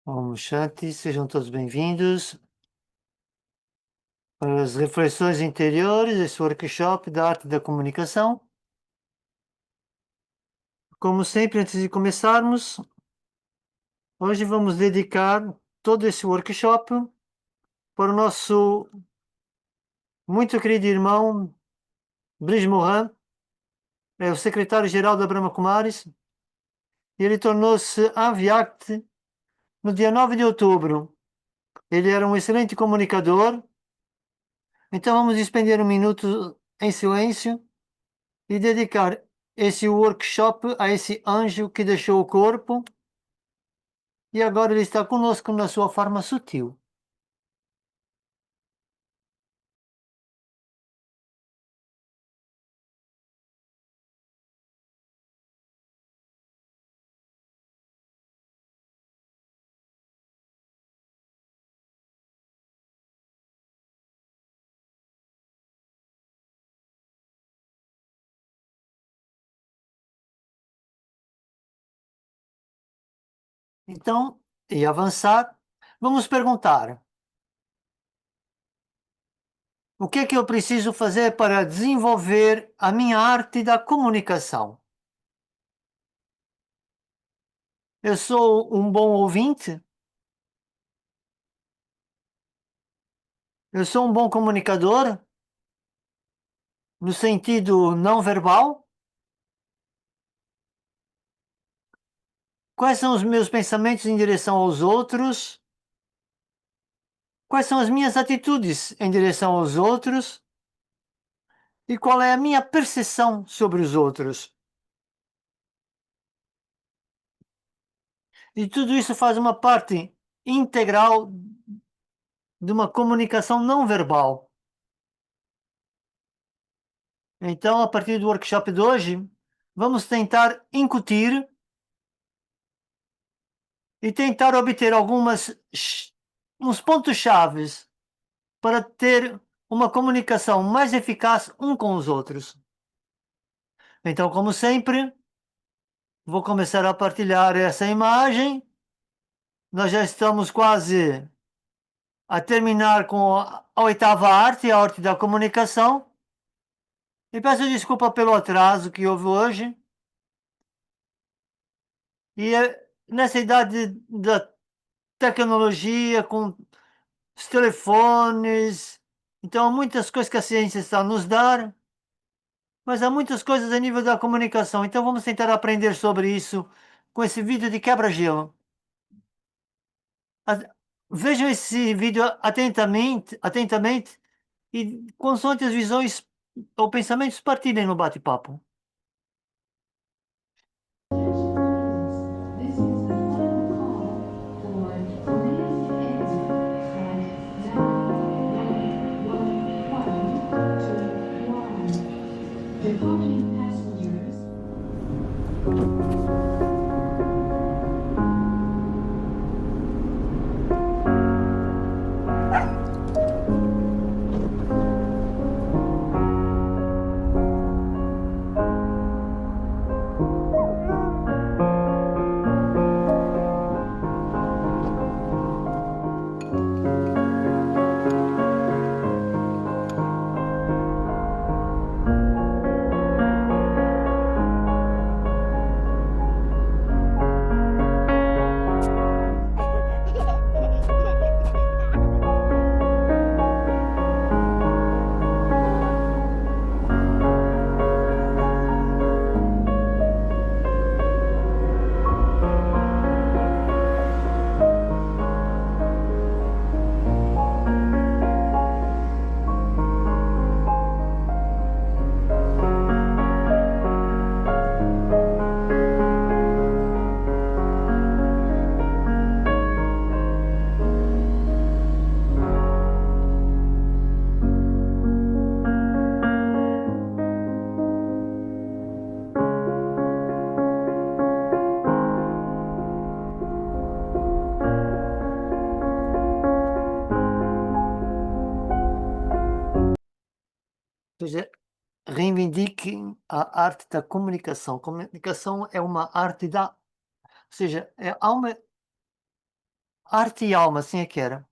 Om Shanti, sejam todos bem-vindos para as reflexões interiores desse workshop da arte da comunicação. Como sempre, antes de começarmos, hoje vamos dedicar todo esse workshop para o nosso muito querido irmão Brij Mohan, é o secretário-geral da Brahma Kumaris, e ele tornou-se Avyakt no dia 9 de outubro. Ele era um excelente comunicador, então vamos despender um minuto em silêncio e dedicar esse workshop a esse anjo que deixou o corpo e agora ele está conosco na sua forma sutil. Então, e avançar, vamos perguntar: o que é que eu preciso fazer para desenvolver a minha arte da comunicação? Eu sou um bom ouvinte? Eu sou um bom comunicador? No sentido não verbal? Quais são os meus pensamentos em direção aos outros? Quais são as minhas atitudes em direção aos outros? E qual é a minha percepção sobre os outros? E tudo isso faz uma parte integral de uma comunicação não verbal. Então, a partir do workshop de hoje, vamos tentar incutir e tentar obter uns pontos chaves para ter uma comunicação mais eficaz um com os outros. Então, como sempre, vou começar a partilhar essa imagem. Nós já estamos quase a terminar com a oitava arte, a arte da comunicação. E peço desculpa pelo atraso que houve hoje. E nessa idade da tecnologia, com os telefones, então há muitas coisas que a ciência está a nos dar, mas há muitas coisas a nível da comunicação. Então vamos tentar aprender sobre isso com esse vídeo de quebra-gelo. Vejam esse vídeo atentamente e consoante as visões ou pensamentos partilhem no bate-papo. This is the final call for today's exit at 91121. Departing passengers. Ou seja, reivindiquem a arte da comunicação. Comunicação é uma arte da. Ou seja, há uma Arte e alma, assim é que era.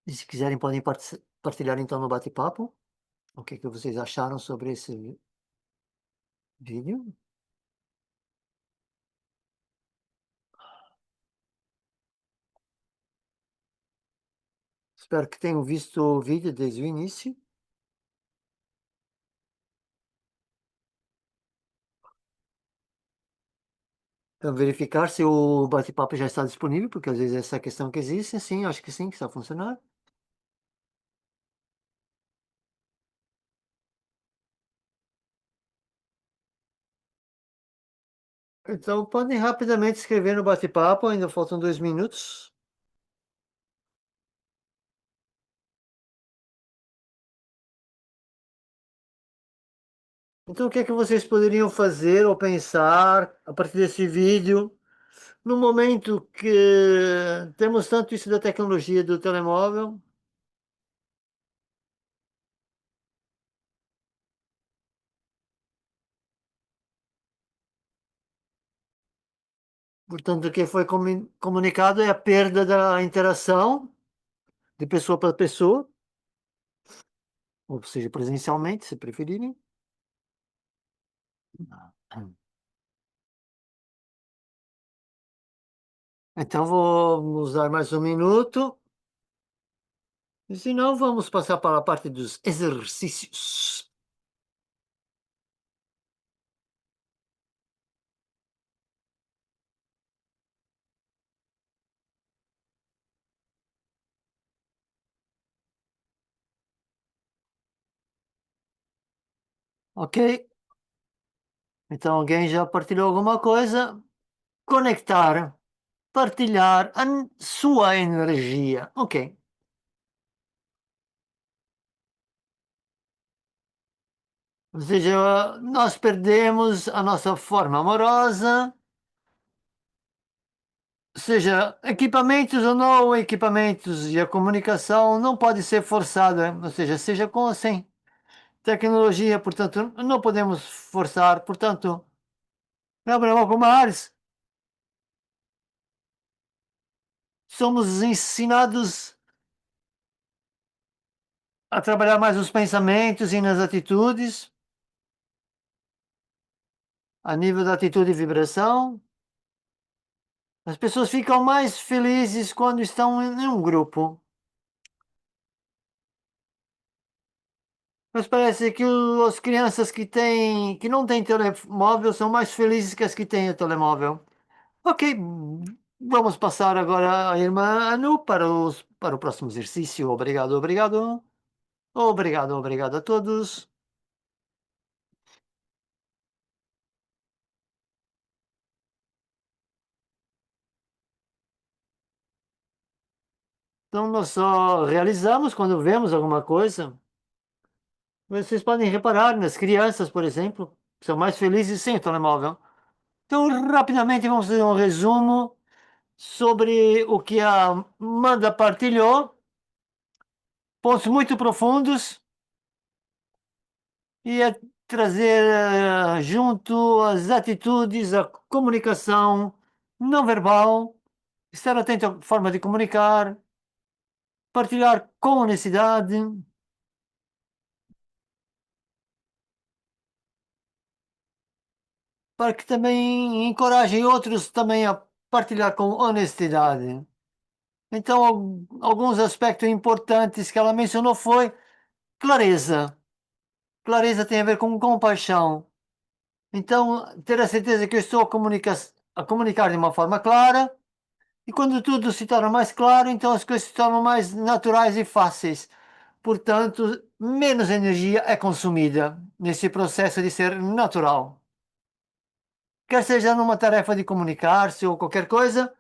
E se quiserem, podem partilhar então no bate-papo. O que é que vocês acharam sobre esse vídeo? Espero que tenham visto o vídeo desde o início. Então, verificar se o bate-papo já está disponível, porque às vezes essa questão que existe, sim, acho que sim, que está a funcionar. Então, podem rapidamente escrever no bate-papo, ainda faltam 2 minutos. Então, o que é que vocês poderiam fazer ou pensar a partir desse vídeo, no momento que temos tanto isso da tecnologia do telemóvel? Portanto, o que foi comunicado é a perda da interação de pessoa para pessoa, ou seja, presencialmente, se preferirem. Então, vamos dar mais 1 minuto. E se não, vamos passar para a parte dos exercícios. Ok? Então, alguém já partilhou alguma coisa? Conectar, partilhar a sua energia. Ok. Ou seja, nós perdemos a nossa forma amorosa, seja equipamentos ou não equipamentos, e a comunicação não pode ser forçada, ou seja com ou sem tecnologia, portanto, não podemos forçar, portanto, Gabriel Gomares, somos ensinados a trabalhar mais os pensamentos e nas atitudes, a nível da atitude e vibração. As pessoas ficam mais felizes quando estão em um grupo. Mas parece que as crianças que não têm telemóvel são mais felizes que as que têm o telemóvel. Ok, vamos passar agora a irmã Anu para o próximo exercício. Obrigado, obrigado. Obrigado, obrigado a todos. Então, nós só realizamos quando vemos alguma coisa. Vocês podem reparar nas crianças, por exemplo, que são mais felizes sem o telemóvel. Então, rapidamente, vamos fazer um resumo sobre o que a Amanda partilhou. Pontos muito profundos e é trazer junto as atitudes, a comunicação não verbal, estar atento à forma de comunicar, partilhar com honestidade, para que também encorajem outros também a partilhar com honestidade. Então, alguns aspectos importantes que ela mencionou foi clareza. Clareza tem a ver com compaixão. Então, ter a certeza que eu estou a comunicar de uma forma clara, e quando tudo se torna mais claro, então as coisas se tornam mais naturais e fáceis. Portanto, menos energia é consumida nesse processo de ser natural. Quer seja numa tarefa de comunicar-se ou qualquer coisa,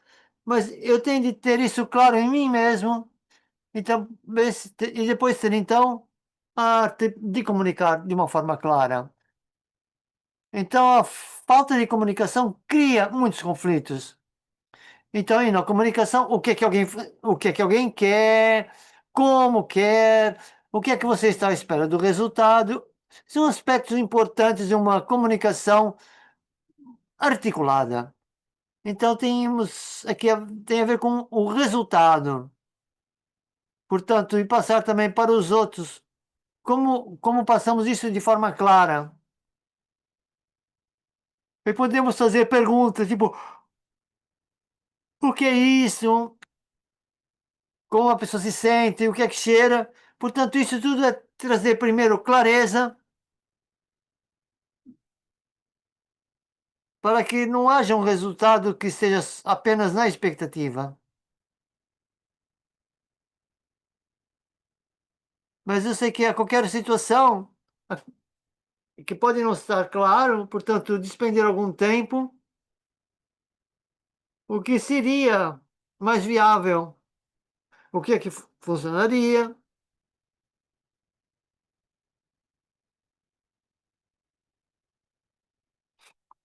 mas eu tenho de ter isso claro em mim mesmo, então, e depois ter então a arte de comunicar de uma forma clara. Então, a falta de comunicação cria muitos conflitos. Então, aí na comunicação, o que é que alguém quer, como quer, O que é que você está à espera do resultado? São aspectos importantes de uma comunicação articulada. Então, temos aqui tem a ver com o resultado. Portanto, e passar também para os outros. Como passamos isso de forma clara? E podemos fazer perguntas tipo: o que é isso? Como a pessoa se sente? O que é que cheira? Portanto, isso tudo é trazer primeiro clareza para que não haja um resultado que esteja apenas na expectativa. Mas eu sei que a qualquer situação que pode não estar claro, portanto, despender algum tempo, o que seria mais viável, o que é que funcionaria.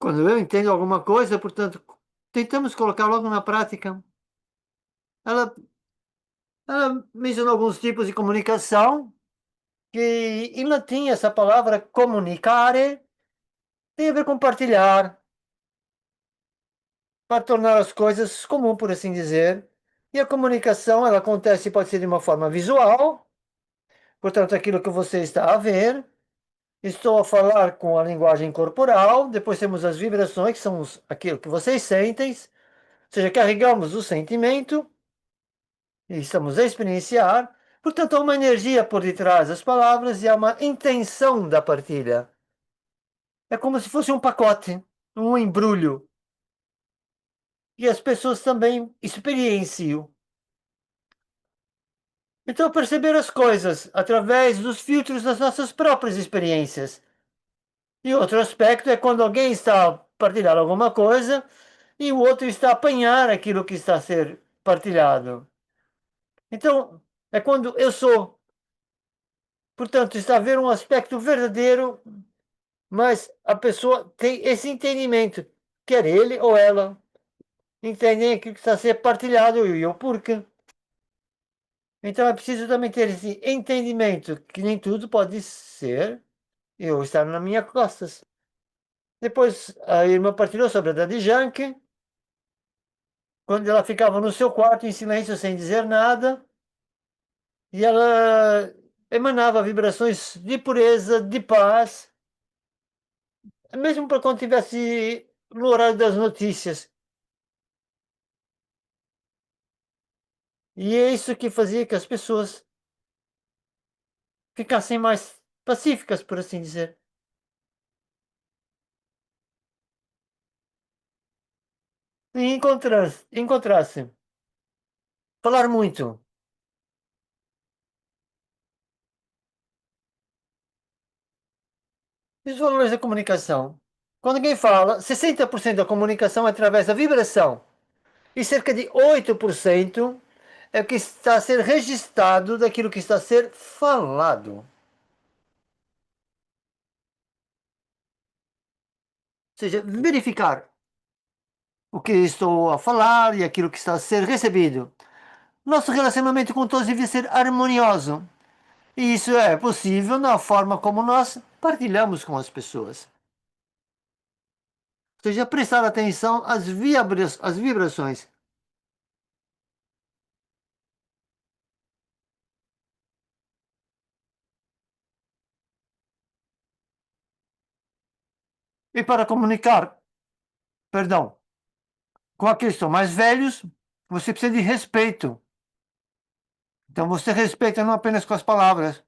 Quando eu entendo alguma coisa, portanto, tentamos colocar logo na prática. Ela, ela mencionou alguns tipos de comunicação, que em latim essa palavra comunicare tem a ver com partilhar, para tornar as coisas comum, por assim dizer. E a comunicação, ela acontece, pode ser de uma forma visual, portanto, aquilo que você está a ver. Estou a falar com a linguagem corporal, depois temos as vibrações, que são aquilo que vocês sentem, ou seja, carregamos o sentimento e estamos a experienciar. Portanto, há uma energia por detrás das palavras e há uma intenção da partilha. É como se fosse um pacote, um embrulho. E as pessoas também experienciam. Então, perceber as coisas através dos filtros das nossas próprias experiências. E outro aspecto é quando alguém está a partilhar alguma coisa e o outro está a apanhar aquilo que está a ser partilhado. Então, é quando eu sou. Portanto, está a ver um aspecto verdadeiro, mas a pessoa tem esse entendimento, quer ele ou ela, entendem aquilo que está a ser partilhado e o porquê. Então é preciso também ter esse entendimento que nem tudo pode ser eu estar nas minhas costas. Depois a irmã partilhou sobre a Daddy Yankee, quando ela ficava no seu quarto em silêncio, sem dizer nada, e ela emanava vibrações de pureza, de paz, mesmo para quando estivesse no horário das notícias. E é isso que fazia que as pessoas ficassem mais pacíficas, por assim dizer. E encontrasse, falar muito. E os valores da comunicação? Quando alguém fala, 60% da comunicação é através da vibração e cerca de 8% é o que está a ser registrado daquilo que está a ser falado. Ou seja, verificar o que estou a falar e aquilo que está a ser recebido. Nosso relacionamento com todos deve ser harmonioso. E isso é possível na forma como nós partilhamos com as pessoas. Ou seja, prestar atenção às vibrações. E para comunicar, perdão, com aqueles que são mais velhos, você precisa de respeito. Então você respeita não apenas com as palavras.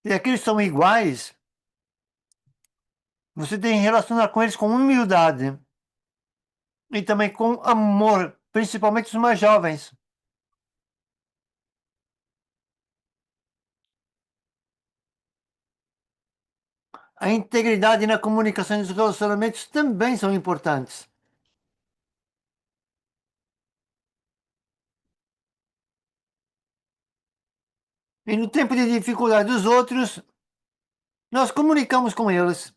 E aqueles que são iguais, você tem que relacionar com eles com humildade e também com amor, principalmente os mais jovens. A integridade na comunicação e nos relacionamentos também são importantes. E no tempo de dificuldade dos outros, nós comunicamos com eles.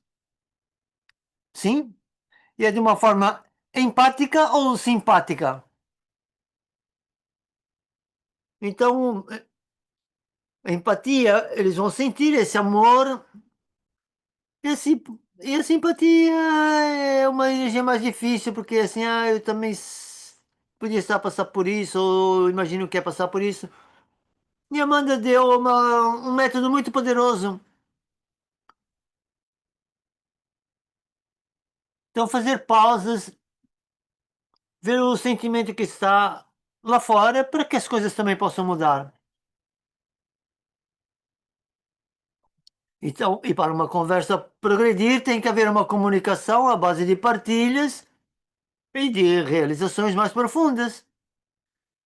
Sim? E é de uma forma empática ou simpática? Então, a empatia, eles vão sentir esse amor e, assim, e a simpatia é uma energia mais difícil, porque assim, eu também podia estar a passar por isso, ou imagino que é passar por isso. E a Amanda deu um método muito poderoso. Então, fazer pausas, ver o sentimento que está lá fora, para que as coisas também possam mudar. Então, e para uma conversa progredir, tem que haver uma comunicação à base de partilhas e de realizações mais profundas.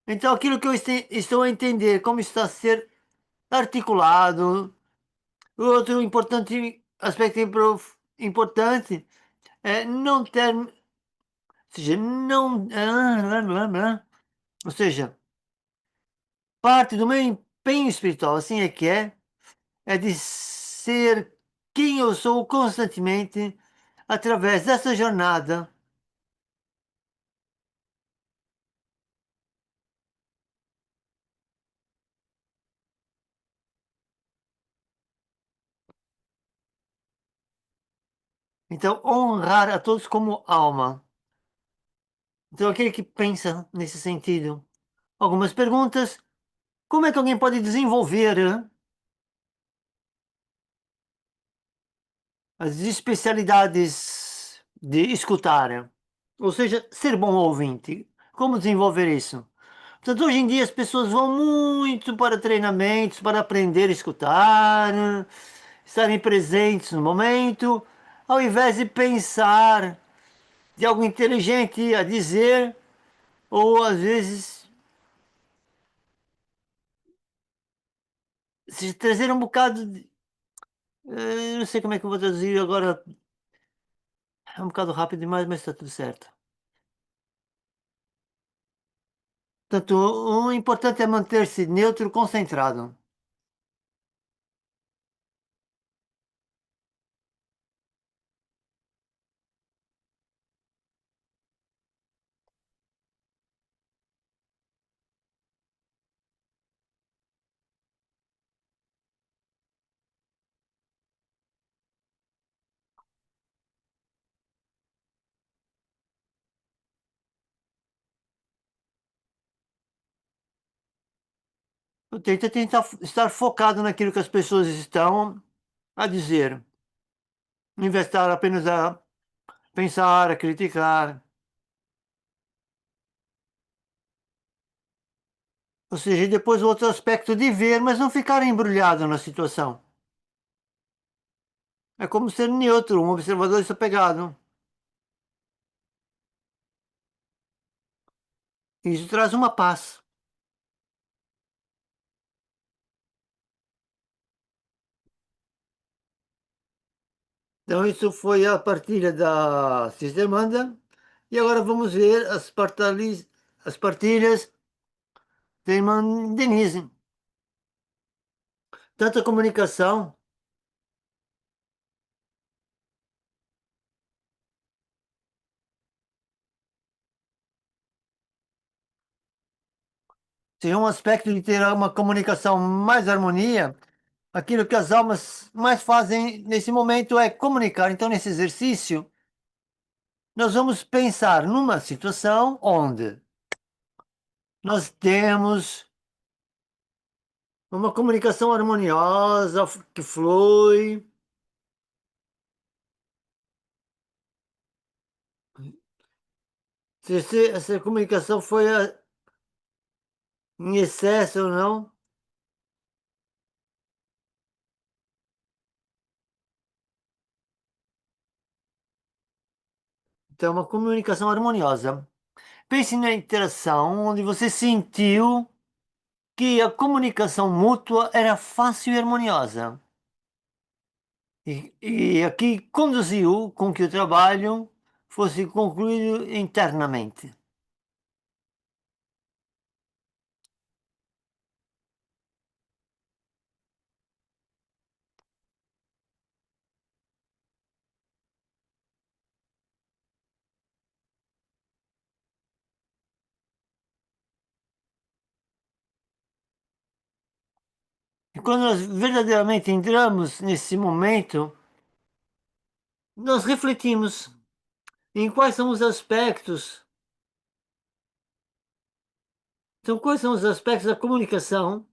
Então, aquilo que eu estou a entender, como está a ser articulado, outro importante aspecto importante é não ter, ou seja, não, ou seja, parte do meu empenho espiritual, assim é de ser quem eu sou constantemente através dessa jornada. Então, honrar a todos como alma. Então, aquele que pensa nesse sentido. Algumas perguntas. Como é que alguém pode desenvolver as especialidades de escutar? Ou seja, ser bom ouvinte. Como desenvolver isso? Portanto, hoje em dia as pessoas vão muito para treinamentos, para aprender a escutar, estarem presentes no momento, ao invés de pensar de algo inteligente a dizer, ou às vezes se trazer um bocado de. Não sei como é que eu vou traduzir agora, é um bocado rápido demais, mas está tudo certo. Portanto, o importante é manter-se neutro, concentrado. Tenta tentar estar focado naquilo que as pessoas estão a dizer, em vez de estar apenas a pensar, a criticar. Ou seja, e depois o outro aspecto de ver, mas não ficar embrulhado na situação. É como ser neutro, um observador desapegado. Isso traz uma paz. Então, isso foi a partilha da Sister Amanda. E agora vamos ver as partilhas da irmã Denise. Tanta comunicação. Tem um aspecto de ter uma comunicação mais harmonia. Aquilo que as almas mais fazem nesse momento é comunicar. Então, nesse exercício, nós vamos pensar numa situação onde nós temos uma comunicação harmoniosa, que flui. Se essa comunicação foi em excesso ou não. Então, é uma comunicação harmoniosa. Pense na interação onde você sentiu que a comunicação mútua era fácil e harmoniosa. E aqui conduziu com que o trabalho fosse concluído internamente. quando nós verdadeiramente entramos nesse momento, nós refletimos em quais são os aspectos. Então, quais são os aspectos da comunicação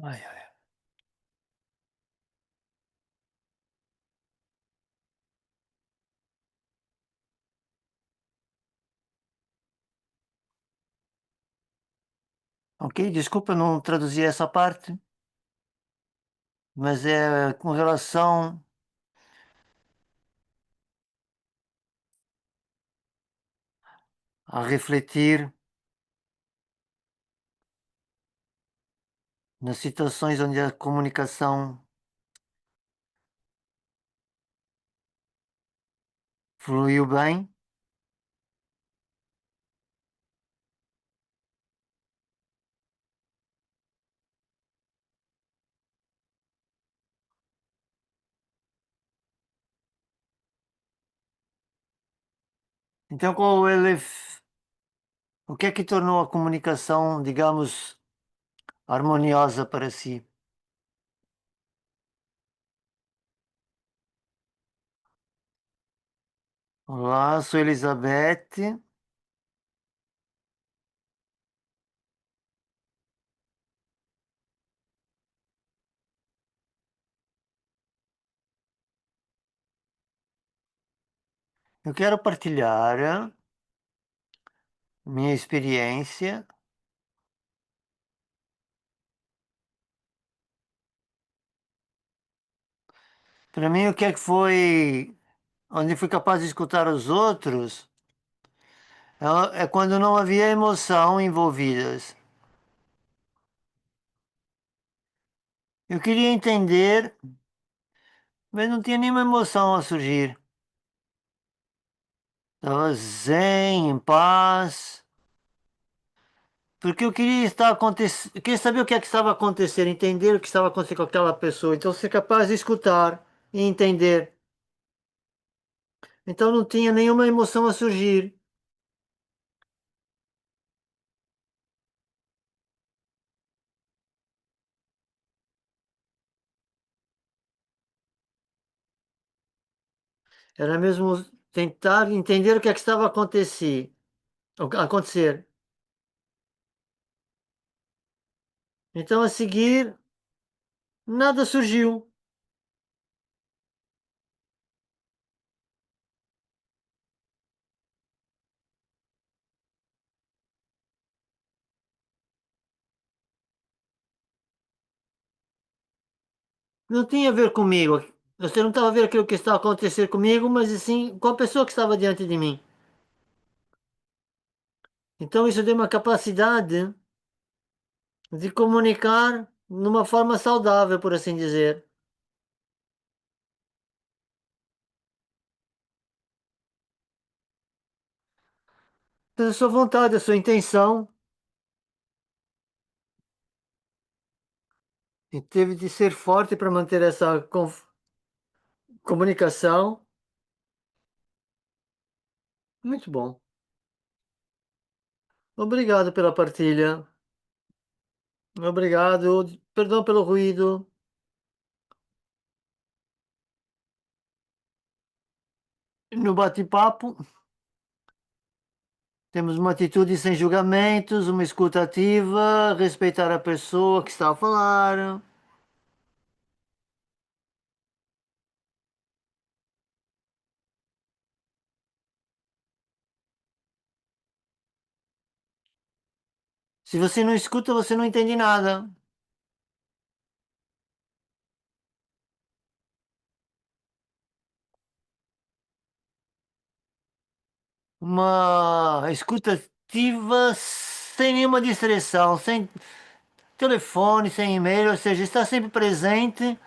Ai, ai. Ok, desculpa, não traduzi essa parte, mas é com relação a refletir nas situações onde a comunicação fluiu bem. Então, o que é que tornou a comunicação, digamos, harmoniosa para si? Olá, sou Elizabeth. Eu quero partilhar minha experiência. Para mim, o que é que foi, onde fui capaz de escutar os outros, é quando não havia emoção envolvidas. Eu queria entender, mas não tinha nenhuma emoção a surgir. Estava zen, em paz, porque eu queria estar acontecendo, queria saber o que é que estava acontecendo, entender o que estava acontecendo com aquela pessoa, então ser capaz de escutar e entender. Então não tinha nenhuma emoção a surgir. Era mesmo tentar entender o que é que estava a acontecer. Então a seguir, nada surgiu. não tinha a ver comigo. Você não estava a ver aquilo que estava a acontecer comigo, mas sim com a pessoa que estava diante de mim. Então isso deu uma capacidade de comunicar numa forma saudável, por assim dizer. Então, a sua vontade, a sua intenção, e teve de ser forte para manter essa comunicação. Muito bom. Obrigado pela partilha. Obrigado. Perdão pelo ruído. No bate-papo, temos uma atitude sem julgamentos, uma escuta ativa, respeitar a pessoa que está a falar. Se você não escuta, você não entende nada. Uma escuta ativa sem nenhuma distração, sem telefone, sem e-mail, ou seja, está sempre presente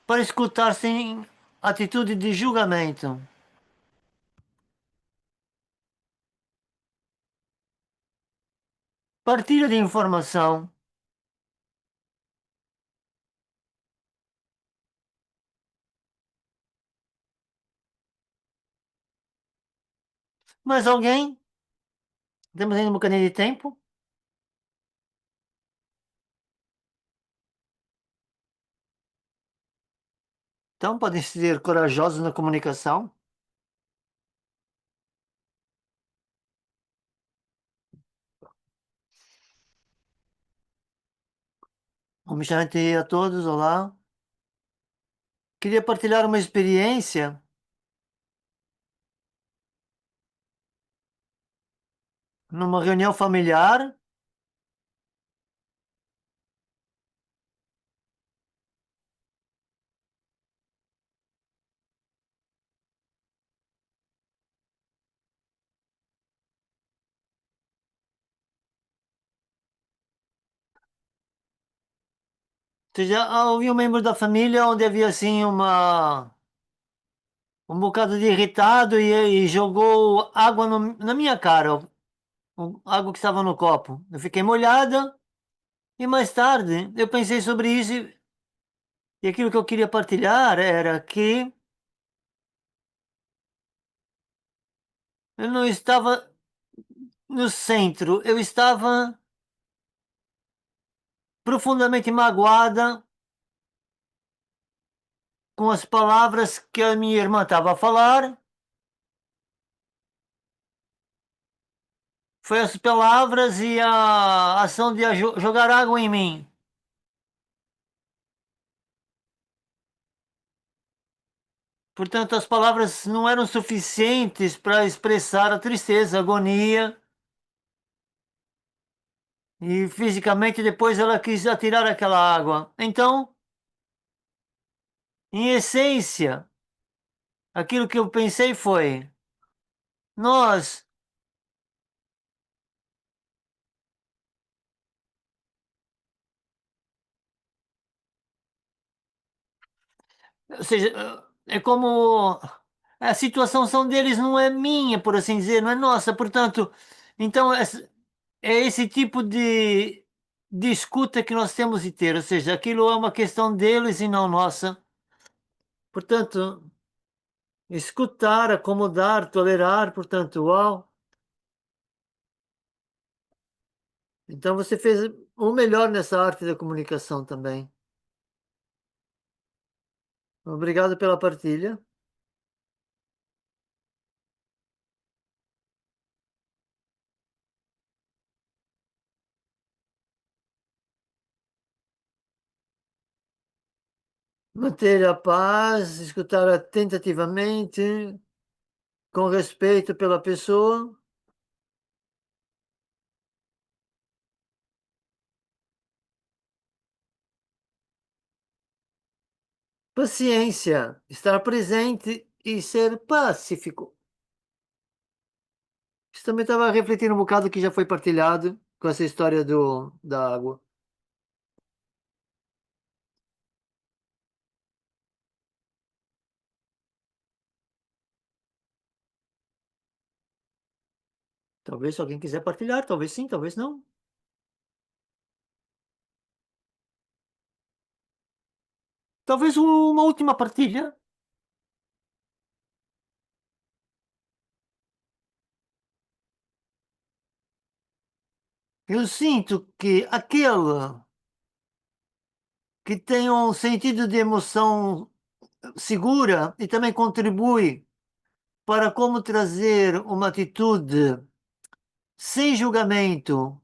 para escutar sem atitude de julgamento. Partilha de informação. Mas alguém? Temos ainda um bocadinho de tempo? Então podem ser corajosos na comunicação. Um instante a todos, olá. Queria partilhar uma experiência numa reunião familiar. Ou seja, havia um membro da família onde havia assim um bocado de irritado e jogou água na minha cara, água que estava no copo. Eu fiquei molhada e mais tarde eu pensei sobre isso e aquilo que eu queria partilhar era que eu não estava no centro, eu estava profundamente magoada com as palavras que a minha irmã estava a falar. Foi as palavras e a ação de jogar água em mim. Portanto, as palavras não eram suficientes para expressar a tristeza, a agonia. E fisicamente depois ela quis atirar aquela água. Então, em essência, aquilo que eu pensei foi: nós, ou seja, é como a situação são deles, não é minha, por assim dizer, não é nossa. Portanto, então é esse tipo de escuta que nós temos de ter, ou seja, aquilo é uma questão deles e não nossa. Portanto, escutar, acomodar, tolerar, portanto, uau. Então você fez o melhor nessa arte da comunicação também. Obrigado pela partilha. Manter a paz, escutar atentativamente, com respeito pela pessoa. paciência, estar presente e ser pacífico. Isso também estava refletindo um bocado que já foi partilhado com essa história da água. Talvez se alguém quiser partilhar, talvez sim, talvez não. Talvez uma última partilha. Eu sinto que aquele que tem um sentido de emoção segura e também contribui para como trazer uma atitude sem julgamento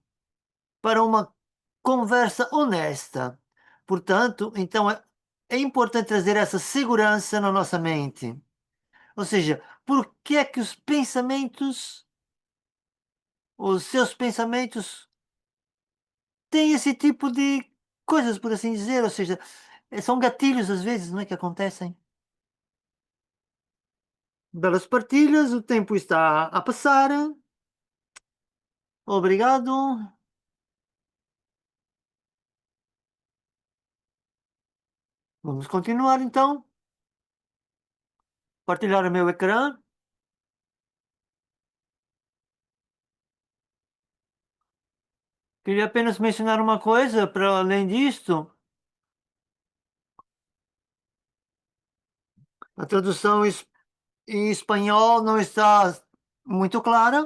para uma conversa honesta. Portanto, então é importante trazer essa segurança na nossa mente. Ou seja, por que é que os seus pensamentos têm esse tipo de coisas, por assim dizer? Ou seja, são gatilhos às vezes, não é que acontecem? Belas partilhas, o tempo está a passar. Obrigado. Vamos continuar então. Partilhar o meu ecrã. Queria apenas mencionar uma coisa para além disto. A tradução em espanhol não está muito clara.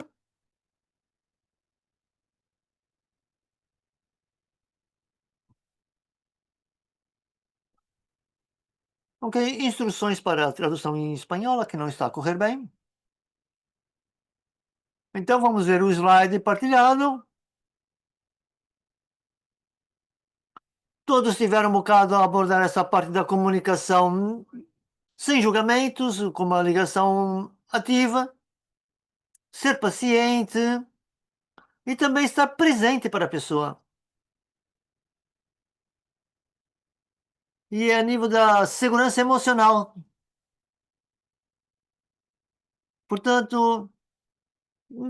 Ok, instruções para a tradução em espanhol, que não está a correr bem. Então vamos ver o slide partilhado. Todos tiveram um bocado a abordar essa parte da comunicação sem julgamentos, com uma ligação ativa, ser paciente e também estar presente para a pessoa. E é a nível da segurança emocional. Portanto,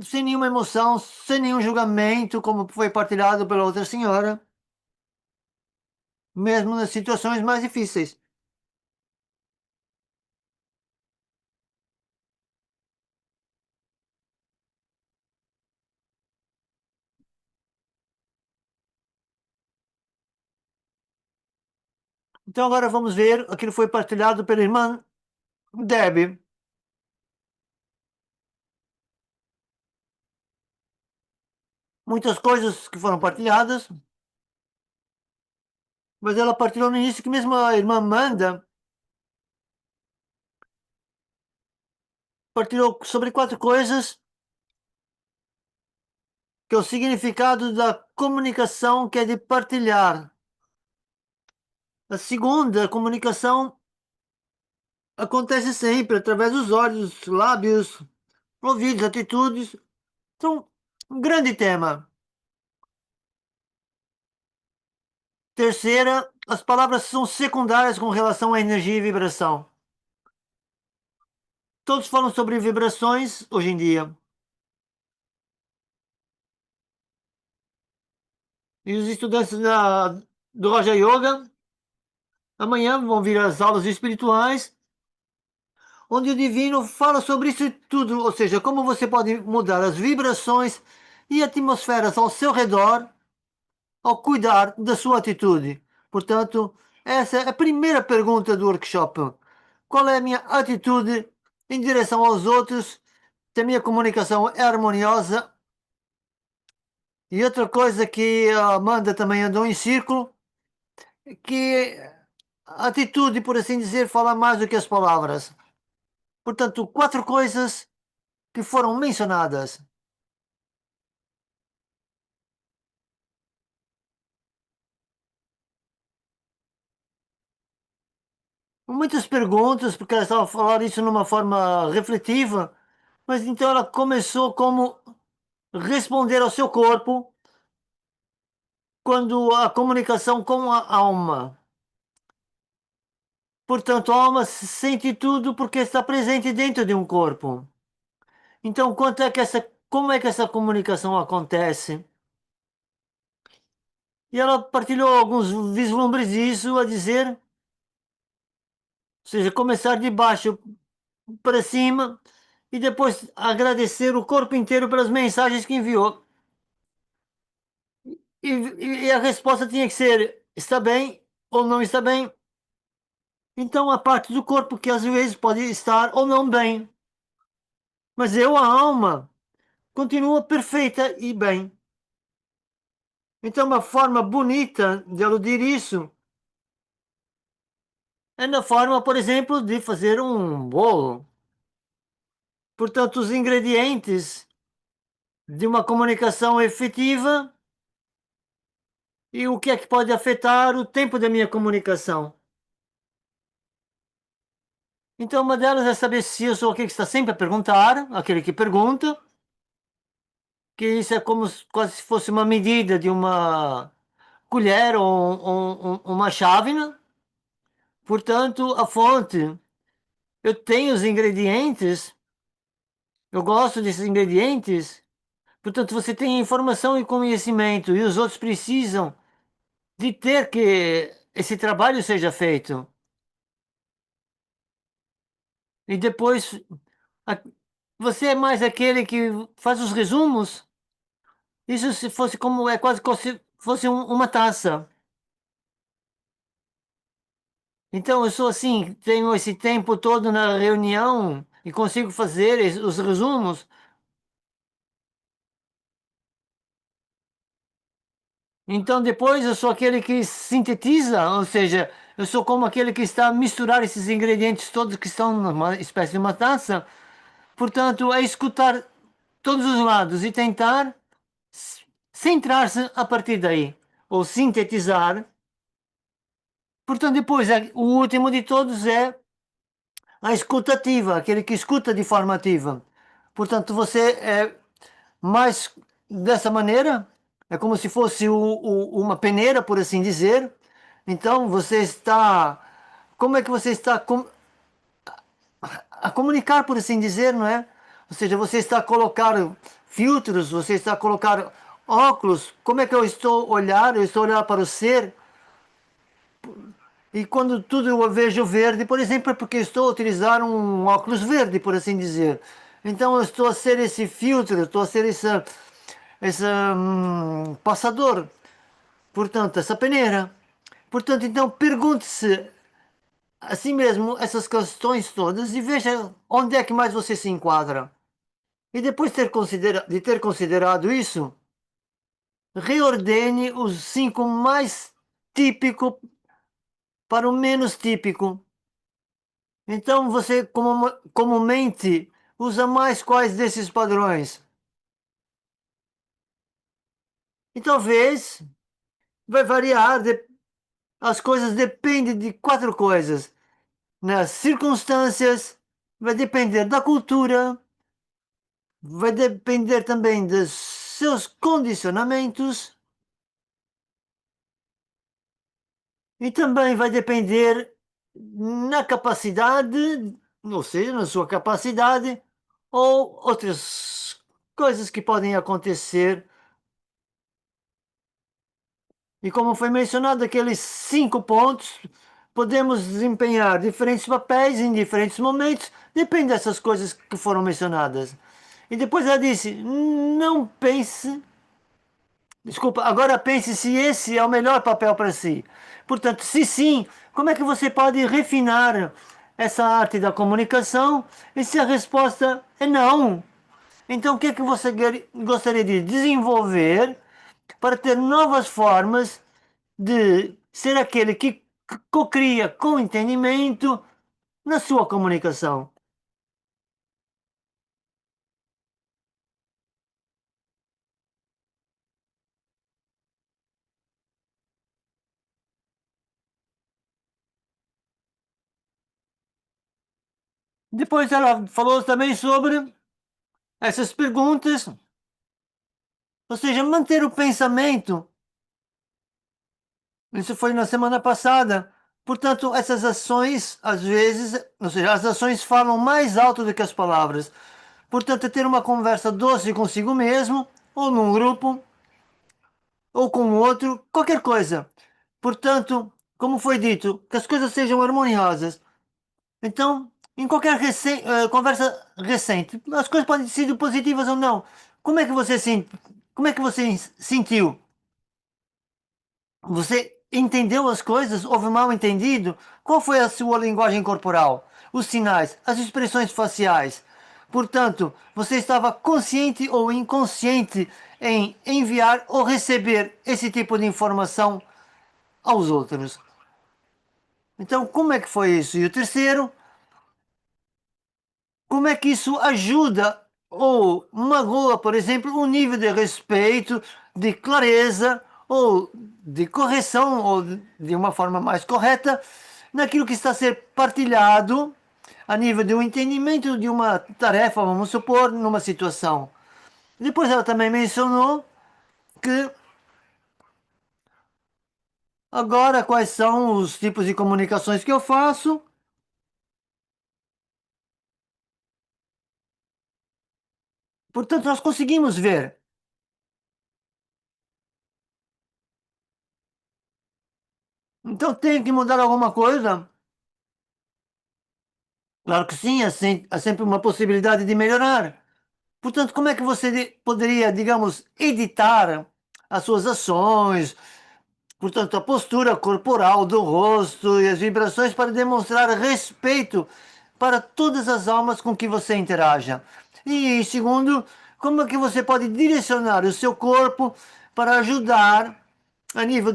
sem nenhuma emoção, sem nenhum julgamento, como foi partilhado pela outra senhora, mesmo nas situações mais difíceis. Então agora vamos ver aquilo que foi partilhado pela irmã Debbie. Muitas coisas que foram partilhadas, mas ela partilhou no início que mesmo a irmã Amanda partilhou sobre 4 coisas, que é o significado da comunicação, que é de partilhar. A segunda, a comunicação acontece sempre através dos olhos, lábios, ouvidos, atitudes. Então, um grande tema. Terceira, as palavras são secundárias com relação à energia e vibração. Todos falam sobre vibrações hoje em dia. E os estudantes do Raja Yoga amanhã vão vir às aulas espirituais, onde o divino fala sobre isso tudo, ou seja, como você pode mudar as vibrações e atmosferas ao seu redor ao cuidar da sua atitude. Portanto, essa é a primeira pergunta do workshop. Qual é a minha atitude em direção aos outros? Se a minha comunicação é harmoniosa? E outra coisa que a Amanda também andou em círculo, que a atitude, por assim dizer, fala mais do que as palavras. Portanto, 4 coisas que foram mencionadas. Muitas perguntas, porque ela estava a falar isso numa forma refletiva, mas então ela começou como responder ao seu corpo quando a comunicação com a alma. Portanto, a alma sente tudo porque está presente dentro de um corpo. Então, como é que essa comunicação acontece? E ela partilhou alguns vislumbres disso, a dizer, ou seja, começar de baixo para cima e depois agradecer o corpo inteiro pelas mensagens que enviou. E a resposta tinha que ser: está bem ou não está bem. Então, a parte do corpo que às vezes pode estar ou não bem, mas a alma, continua perfeita e bem. Então, uma forma bonita de aludir isso é na forma, por exemplo, de fazer um bolo. Portanto, os ingredientes de uma comunicação efetiva e o que é que pode afetar o tempo da minha comunicação. Então, uma delas é saber se eu sou aquele que está sempre a perguntar, aquele que pergunta, que isso é como quase se fosse uma medida de uma colher ou uma chávena. Portanto, a fonte, eu tenho os ingredientes, eu gosto desses ingredientes. Portanto, você tem informação e conhecimento e os outros precisam de ter que esse trabalho seja feito. E depois, a- você é mais aquele que faz os resumos. Isso se fosse como é quase como se fosse uma taça. Então eu sou assim, tenho esse tempo todo na reunião e consigo fazer os resumos. Então depois eu sou aquele que sintetiza, ou seja, eu sou como aquele que está a misturar esses ingredientes todos que estão numa espécie de uma taça. Portanto, é escutar todos os lados e tentar centrar-se a partir daí, ou sintetizar. Portanto, depois, o último de todos é a escutativa, aquele que escuta de forma ativa. Portanto, você é mais dessa maneira, é como se fosse uma peneira, por assim dizer. Então, você está. Como é que você está a comunicar, por assim dizer, não é? Ou seja, você está a colocar filtros, você está a colocar óculos. Como é que eu estou a olhar? Eu estou a olhar para o ser. E quando tudo eu vejo verde, por exemplo, é porque estou a utilizar um óculos verde, por assim dizer. Então eu estou a ser esse filtro, estou a ser esse passador, portanto, essa peneira. Portanto, então pergunte-se a si mesmo essas questões todas e veja onde é que mais você se enquadra. E depois de ter considerado isso, reordene os cinco mais típicos para o menos típico. Então você comumente usa mais quais desses padrões? E talvez vai variar, as coisas dependem de quatro coisas. Nas circunstâncias, vai depender da cultura, vai depender também dos seus condicionamentos e também vai depender na capacidade, ou seja, na sua capacidade ou outras coisas que podem acontecer. E como foi mencionado, aqueles cinco pontos, podemos desempenhar diferentes papéis em diferentes momentos, depende dessas coisas que foram mencionadas. E depois ela disse: não pense, desculpa, agora pense se esse é o melhor papel para si. Portanto, se sim, como é que você pode refinar essa arte da comunicação? E se a resposta é não, então o que é que você gostaria de desenvolver para ter novas formas de ser aquele que cocria com entendimento na sua comunicação? Depois ela falou também sobre essas perguntas, ou seja, manter o pensamento. Isso foi na semana passada. Portanto, essas ações, às vezes, ou seja, as ações falam mais alto do que as palavras. Portanto, é ter uma conversa doce consigo mesmo, ou num grupo, ou com outro, qualquer coisa. Portanto, como foi dito, que as coisas sejam harmoniosas. Então, em qualquer conversa recente, as coisas podem ter sido positivas ou não. Como é que você sente? Como é que você sentiu? Você entendeu as coisas? Houve mal entendido? Qual foi a sua linguagem corporal? Os sinais, as expressões faciais? Portanto, você estava consciente ou inconsciente em enviar ou receber esse tipo de informação aos outros. Então, como é que foi isso? E o terceiro, como é que isso ajuda ou magoa, por exemplo, o nível de respeito, de clareza ou de correção ou de uma forma mais correta naquilo que está a ser partilhado a nível de um entendimento de uma tarefa, vamos supor, numa situação. Depois ela também mencionou que agora quais são os tipos de comunicações que eu faço. Portanto, nós conseguimos ver. Então tem que mudar alguma coisa. Claro que sim, há sempre uma possibilidade de melhorar. Portanto, como é que você poderia, digamos, editar as suas ações, portanto, a postura corporal do rosto e as vibrações para demonstrar respeito para todas as almas com que você interaja? E segundo, como é que você pode direcionar o seu corpo para ajudar a nível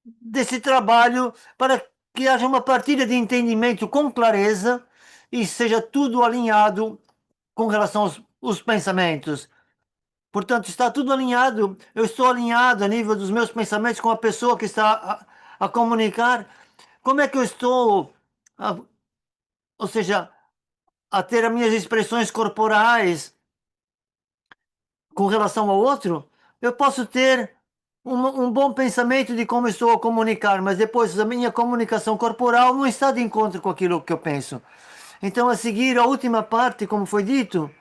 desse trabalho para que haja uma partilha de entendimento com clareza e seja tudo alinhado com relação aos pensamentos. Portanto, está tudo alinhado. Eu estou alinhado a nível dos meus pensamentos com a pessoa que está a comunicar. Como é que eu estou, a, ou seja, a ter as minhas expressões corporais com relação ao outro? Eu posso ter um bom pensamento de como estou a comunicar, mas depois a minha comunicação corporal não está de encontro com aquilo que eu penso. Então, a seguir, a última parte, como foi dito,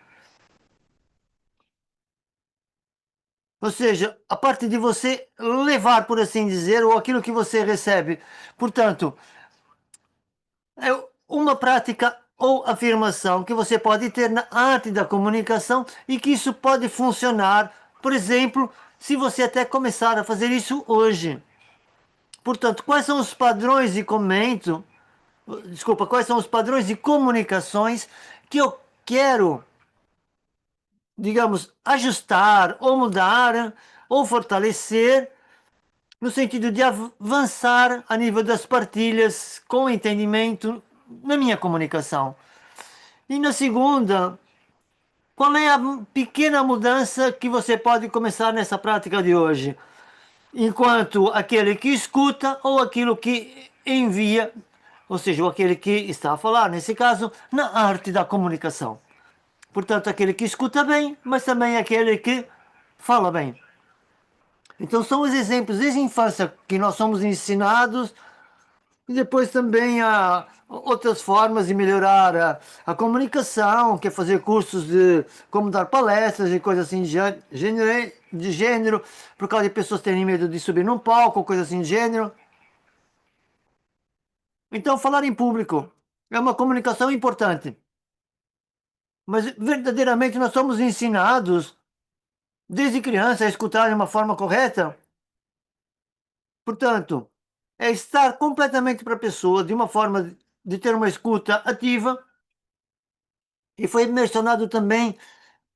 ou seja, a parte de você levar, por assim dizer, ou aquilo que você recebe. Portanto, é uma prática ou afirmação que você pode ter na arte da comunicação e que isso pode funcionar, por exemplo, se você até começar a fazer isso hoje. Portanto, quais são os padrões de comento, desculpa, quais são os padrões de comunicações que eu quero, digamos, ajustar ou mudar ou fortalecer no sentido de avançar a nível das partilhas com entendimento na minha comunicação. E na segunda, qual é a pequena mudança que você pode começar nessa prática de hoje? Enquanto aquele que escuta ou aquilo que envia, ou seja, aquele que está a falar, nesse caso, na arte da comunicação. Portanto, aquele que escuta bem, mas também aquele que fala bem. Então, são os exemplos desde a infância que nós somos ensinados. E depois também há outras formas de melhorar a comunicação, que é fazer cursos de como dar palestras e coisas assim de gênero, por causa de pessoas terem medo de subir num palco, coisa assim de gênero. Então, falar em público é uma comunicação importante, mas verdadeiramente nós somos ensinados desde criança a escutar de uma forma correta. Portanto, é estar completamente para a pessoa, de uma forma de ter uma escuta ativa. E foi mencionado também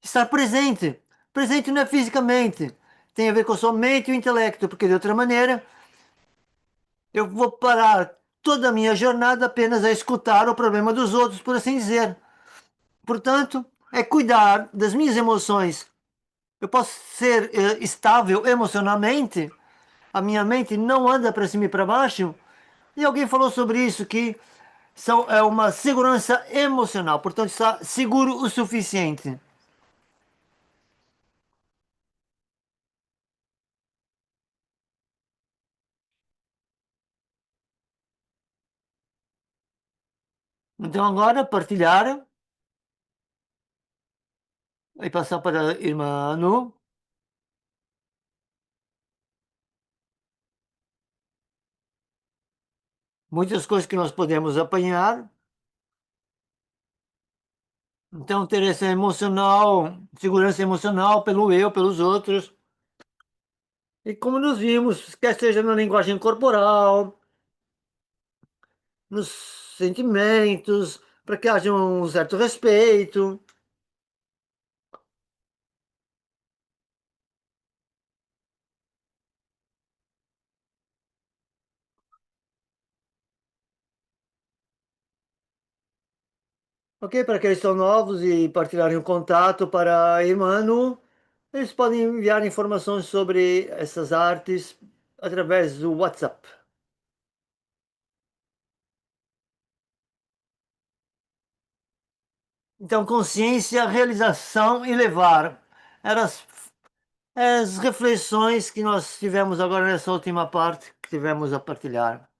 estar presente. Presente não é fisicamente, tem a ver com a sua mente e o intelecto, porque de outra maneira eu vou parar toda a minha jornada apenas a escutar o problema dos outros, por assim dizer. Portanto, é cuidar das minhas emoções. Eu posso ser estável emocionalmente, a minha mente não anda para cima e para baixo. E alguém falou sobre isso, que é uma segurança emocional, portanto, está seguro o suficiente. Então agora partilhar e passar para a irmã Anu. Muitas coisas que nós podemos apanhar. Então ter essa emocional, segurança emocional pelo eu, pelos outros. E como nos vimos, quer seja na linguagem corporal, nos sentimentos, para que haja um certo respeito. Ok? Para aqueles que são novos e partilharem o contato para a irmã Anu, eles podem enviar informações sobre essas artes através do WhatsApp. Então, consciência, realização e levar. Eram as reflexões que nós tivemos agora nessa última parte que tivemos a partilhar.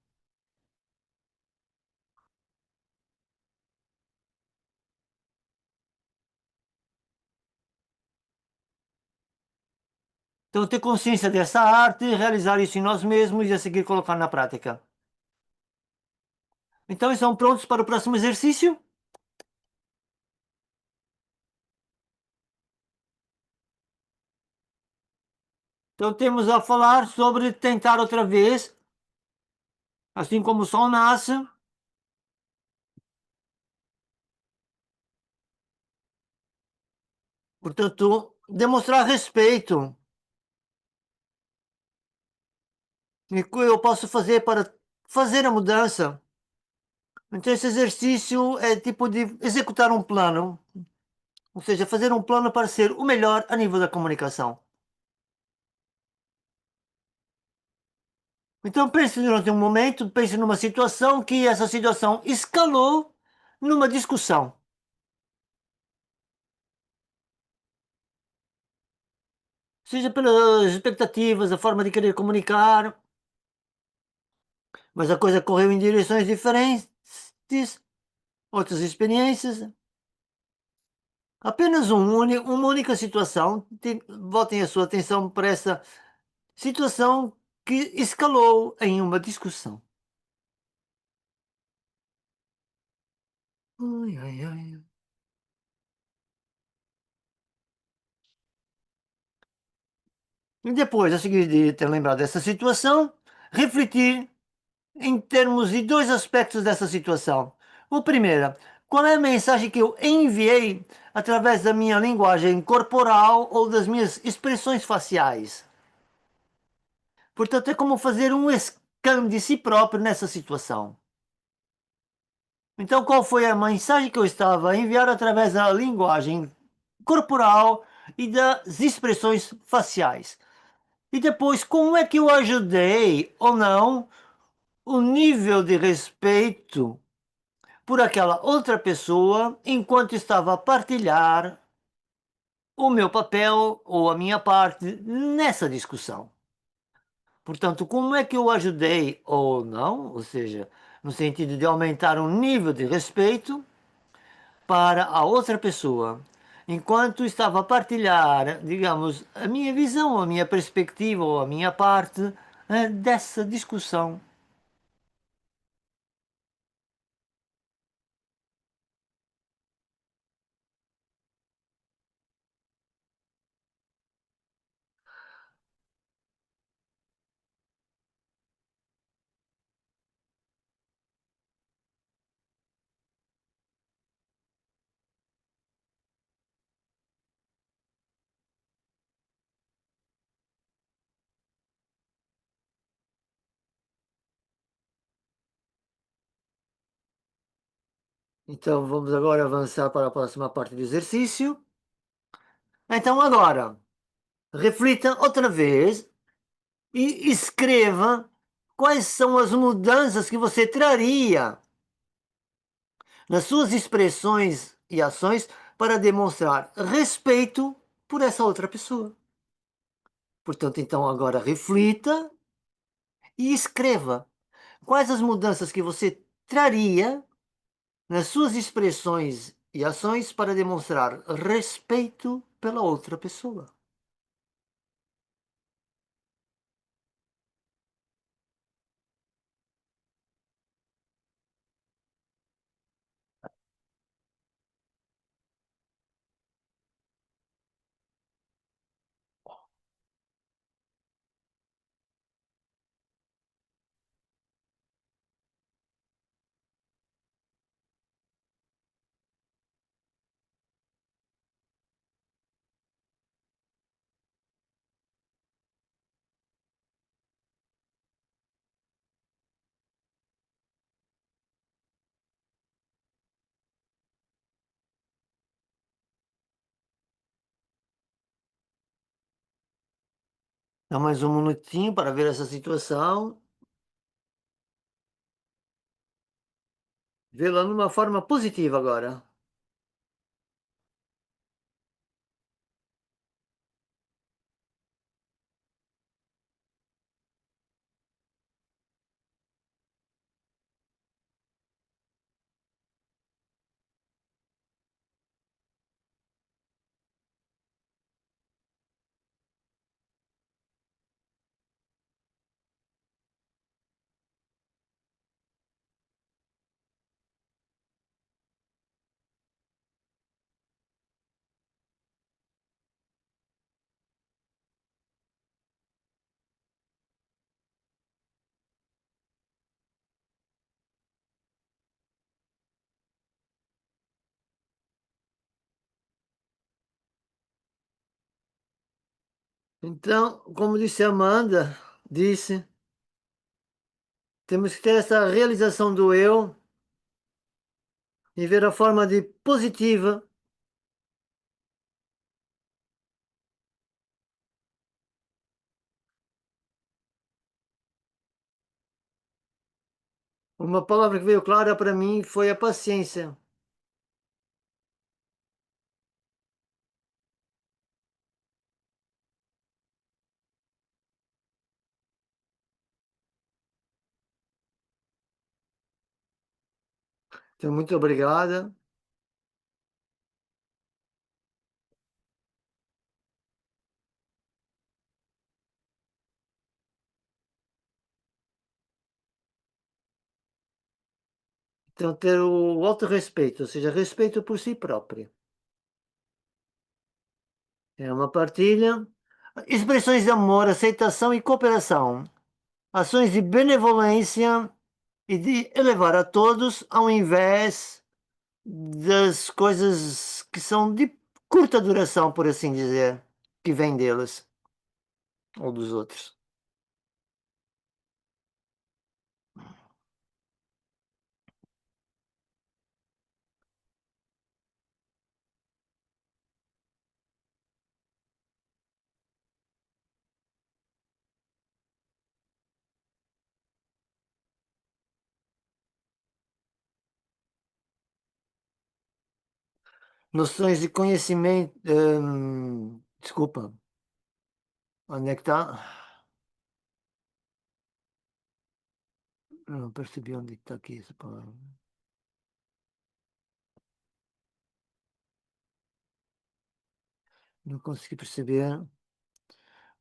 Então, ter consciência dessa arte, realizar isso em nós mesmos e a seguir colocar na prática. Então, estão prontos para o próximo exercício? Então, temos a falar sobre tentar outra vez, assim como o sol nasce. Portanto, demonstrar respeito. E o que eu posso fazer para fazer a mudança? Então, esse exercício é tipo de executar um plano, ou seja, fazer um plano para ser o melhor a nível da comunicação. Então, pense durante um momento, pense numa situação que essa situação escalou numa discussão. Seja pelas expectativas, a forma de querer comunicar, mas a coisa correu em direções diferentes, outras experiências. Apenas uma única situação, voltem a sua atenção para essa situação que escalou em uma discussão. Ai, ai, ai. E depois, a seguir de ter lembrado dessa situação, refletir em termos de dois aspectos dessa situação. O primeiro, qual é a mensagem que eu enviei através da minha linguagem corporal ou das minhas expressões faciais? Portanto, é como fazer um scan de si próprio nessa situação. Então, qual foi a mensagem que eu estava a enviar através da linguagem corporal e das expressões faciais? E depois, como é que eu ajudei ou não o nível de respeito por aquela outra pessoa enquanto estava a partilhar o meu papel ou a minha parte nessa discussão? Portanto, como é que eu ajudei ou não, ou seja, no sentido de aumentar o nível de respeito para a outra pessoa, enquanto estava a partilhar, digamos, a minha visão, a minha perspectiva ou a minha parte dessa discussão. Então vamos agora avançar para a próxima parte do exercício. Então agora, reflita outra vez e escreva quais são as mudanças que você traria nas suas expressões e ações para demonstrar respeito por essa outra pessoa. Portanto, então agora reflita e escreva quais as mudanças que você traria nas suas expressões e ações para demonstrar respeito pela outra pessoa. Dá mais um minutinho para ver essa situação, vê-la numa forma positiva agora. Então, como disse a Amanda, disse, temos que ter essa realização do eu e ver a forma de positiva. Uma palavra que veio clara para mim foi a paciência. Então, muito obrigada. Então, ter o autorrespeito, ou seja, respeito por si próprio. É uma partilha. Expressões de amor, aceitação e cooperação. Ações de benevolência e de elevar a todos, ao invés das coisas que são de curta duração, por assim dizer, que vêm deles ou dos outros. Noções de conhecimento. Desculpa, onde é que está? Não percebi onde é que está aqui essa palavra. Não consegui perceber. Ou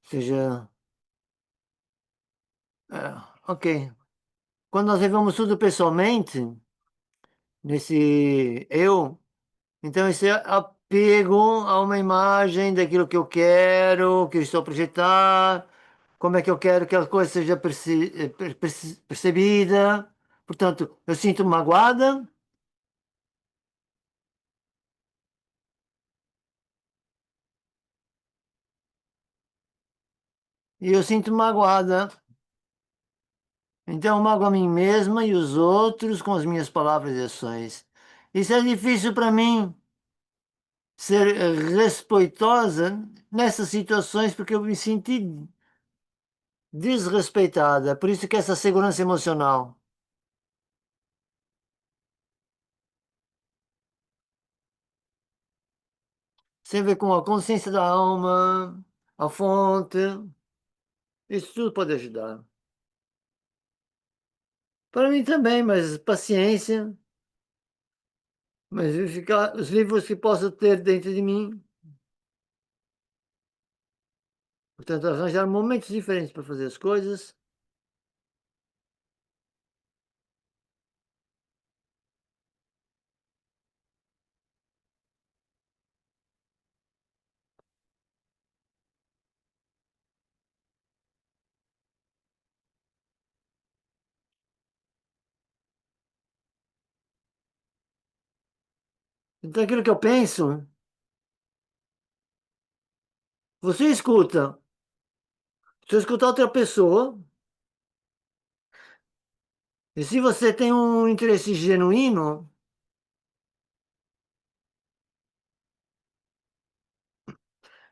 seja, ok. Quando nós levamos tudo pessoalmente, nesse eu, então esse apego a uma imagem daquilo que eu estou a projetar, como é que eu quero que a coisa seja percebida. Portanto, eu sinto magoada e eu sinto magoada. Então, eu mago a mim mesma e os outros com as minhas palavras e ações. Isso é difícil para mim, ser respeitosa nessas situações, porque eu me senti desrespeitada. Por isso que essa segurança emocional tem a ver com a consciência da alma, a fonte, isso tudo pode ajudar. Para mim também, mas paciência. Mas verificar os livros que posso ter dentro de mim. Portanto, arranjar momentos diferentes para fazer as coisas. Então, aquilo que eu penso, você escuta. Se eu escutar outra pessoa, e se você tem um interesse genuíno,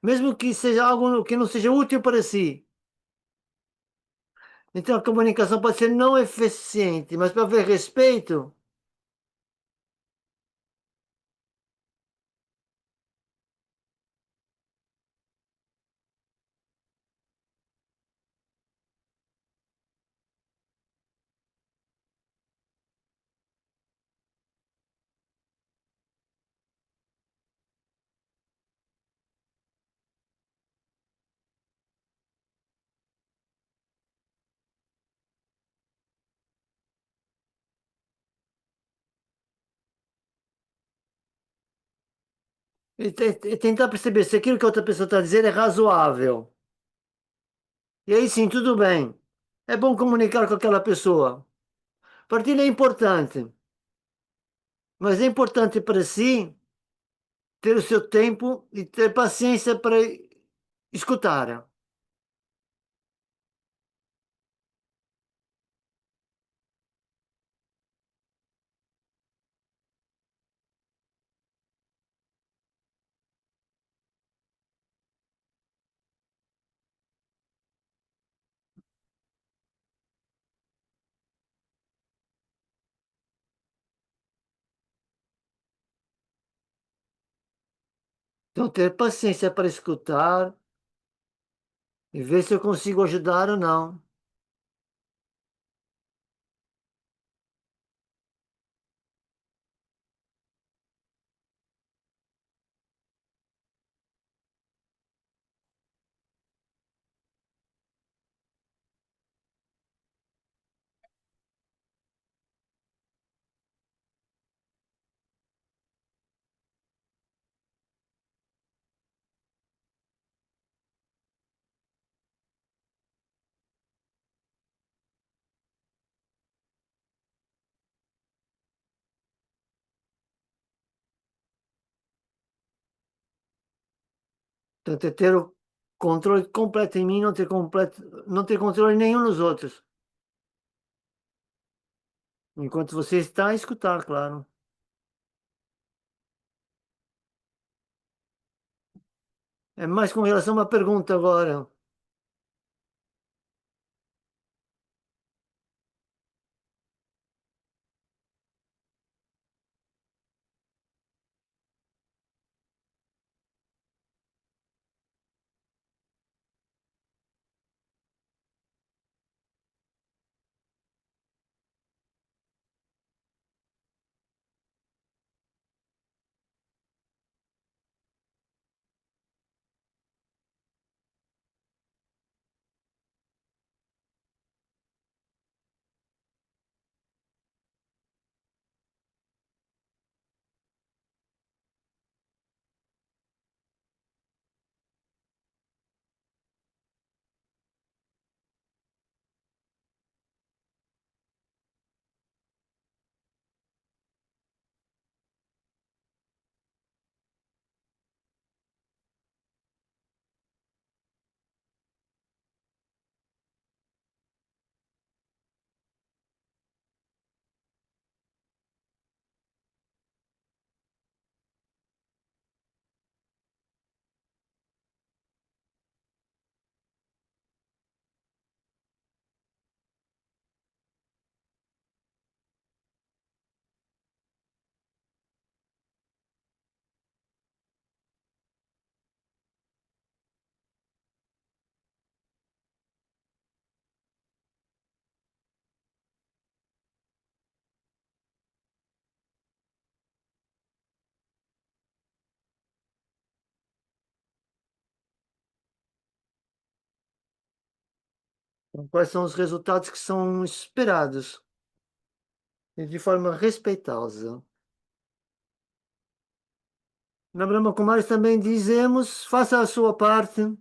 mesmo que seja algo que não seja útil para si, então a comunicação pode ser não eficiente, mas para haver respeito, e tentar perceber se aquilo que a outra pessoa está a dizer é razoável. E aí sim, tudo bem. É bom comunicar com aquela pessoa. Partilha é importante, mas é importante para si ter o seu tempo e ter paciência para escutar. Então, ter paciência para escutar e ver se eu consigo ajudar ou não. Portanto, é ter o controle completo em mim, não ter controle nenhum nos outros. Enquanto você está a escutar, claro. É mais com relação a uma pergunta agora. Então, quais são os resultados que são esperados e de forma respeitosa. Na Brahma Kumaris também dizemos, faça a sua parte, ou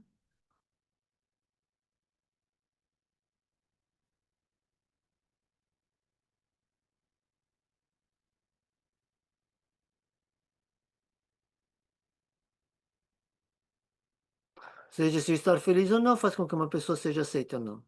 seja, se estar feliz ou não, faz com que uma pessoa seja aceita ou não.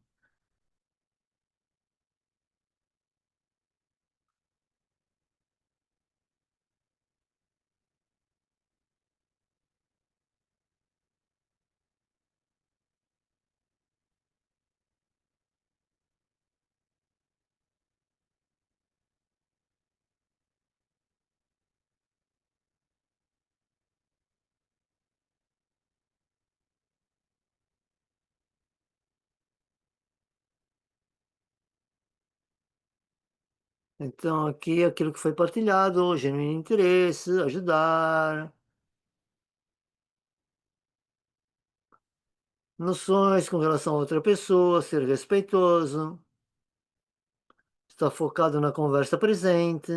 Então, aqui aquilo que foi partilhado, genuíno interesse, ajudar, noções com relação a outra pessoa, ser respeitoso, estar focado na conversa presente,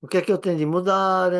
o que é que eu tenho de mudar.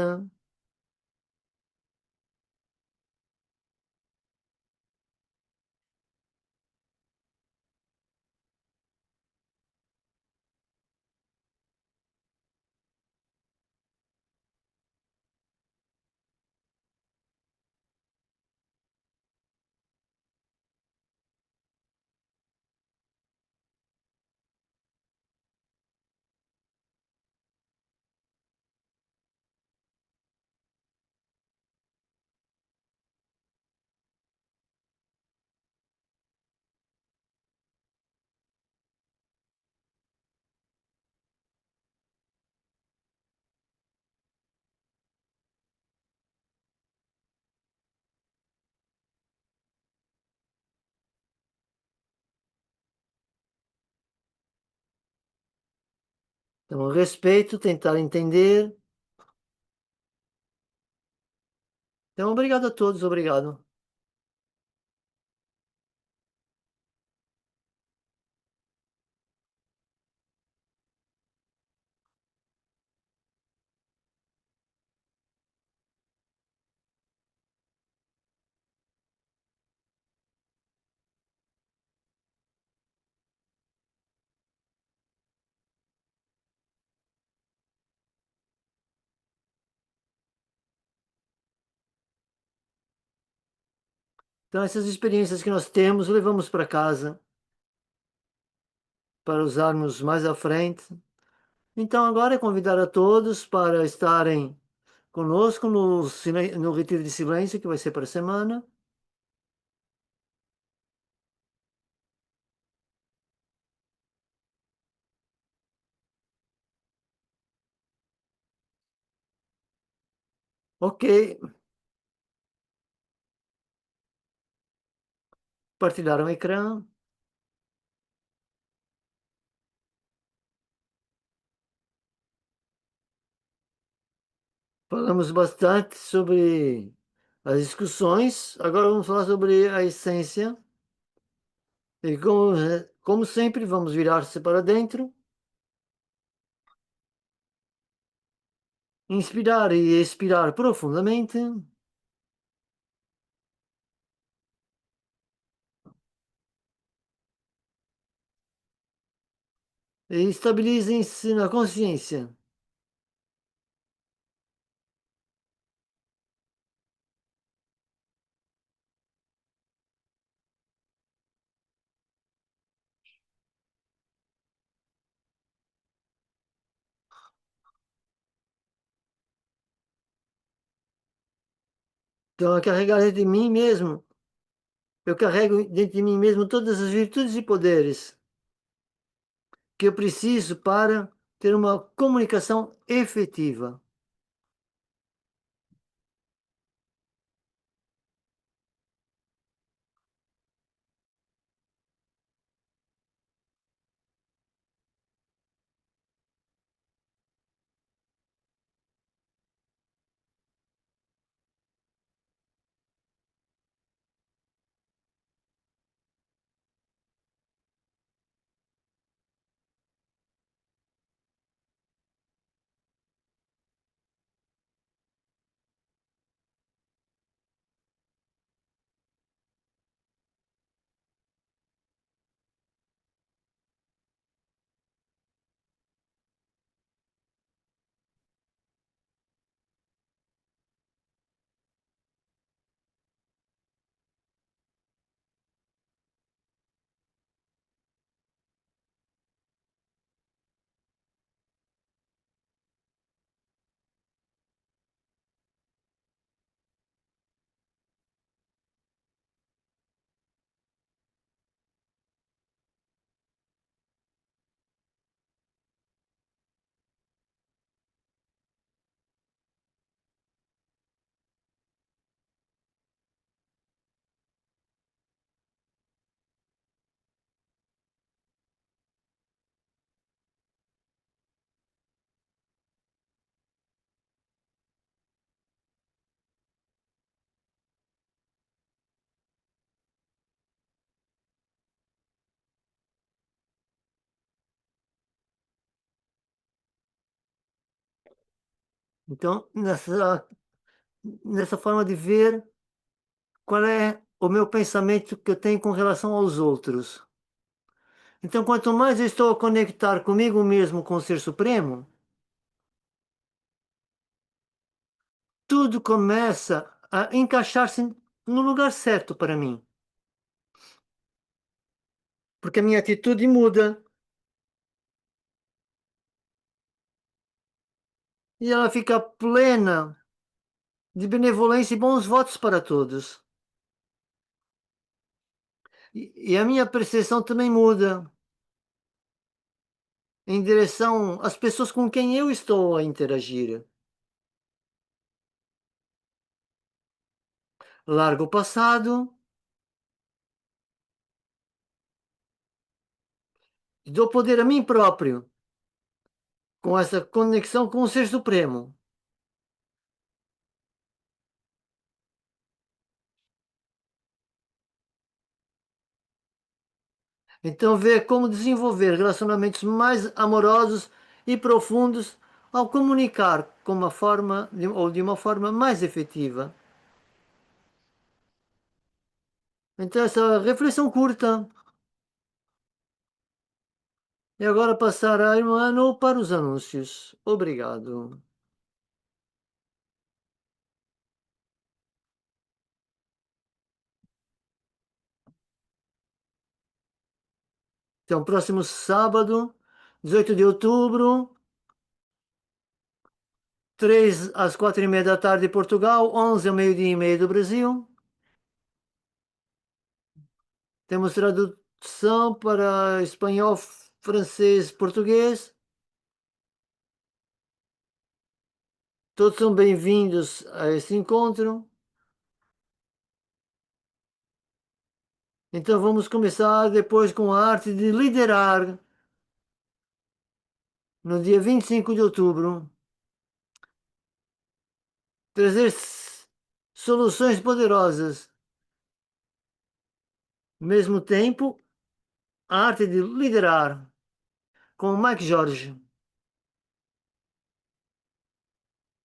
Então, respeito, tentar entender. Então, obrigado a todos, obrigado. Então, essas experiências que nós temos, levamos para casa para usarmos mais à frente. Então, agora é convidar a todos para estarem conosco no Retiro de Silêncio, que vai ser para a semana. Ok, partilhar o ecrã. Falamos bastante sobre as discussões. Agora vamos falar sobre a essência. E como sempre, vamos virar-se para dentro, inspirar e expirar profundamente. E estabilizem-se na consciência. Então, a carregar dentro de mim mesmo, eu carrego dentro de mim mesmo todas as virtudes e poderes que eu preciso para ter uma comunicação efetiva. Então, nessa forma de ver, qual é o meu pensamento que eu tenho com relação aos outros? Então, quanto mais eu estou a conectar comigo mesmo, com o Ser Supremo, tudo começa a encaixar-se no lugar certo para mim. Porque a minha atitude muda e ela fica plena de benevolência e bons votos para todos. E a minha percepção também muda em direção às pessoas com quem eu estou a interagir. Largo o passado e dou poder a mim próprio, com essa conexão com o Ser Supremo. Então, ver como desenvolver relacionamentos mais amorosos e profundos ao comunicar com uma forma ou de uma forma mais efetiva. Então, essa reflexão curta. E agora passar a Irmã para os anúncios. Obrigado. Então, próximo sábado, 18 de outubro, 3 às 4h30 da tarde de Portugal, 11 ao meio-dia e meio do Brasil. Temos tradução para espanhol, francês, português. Todos são bem-vindos a esse encontro. Então vamos começar depois com a arte de liderar no dia 25 de outubro. Trazer soluções poderosas. Ao mesmo tempo, a arte de liderar com o Mike Jorge.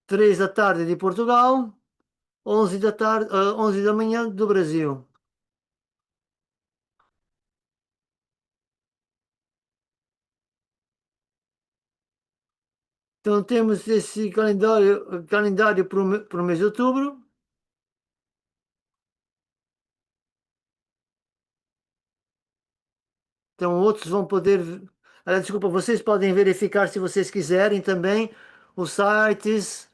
3 da tarde de Portugal, 11 da tarde, 11 da manhã do Brasil. Então temos esse calendário para o mês de outubro. Então outros vão poder, desculpa, vocês podem verificar se vocês quiserem também os sites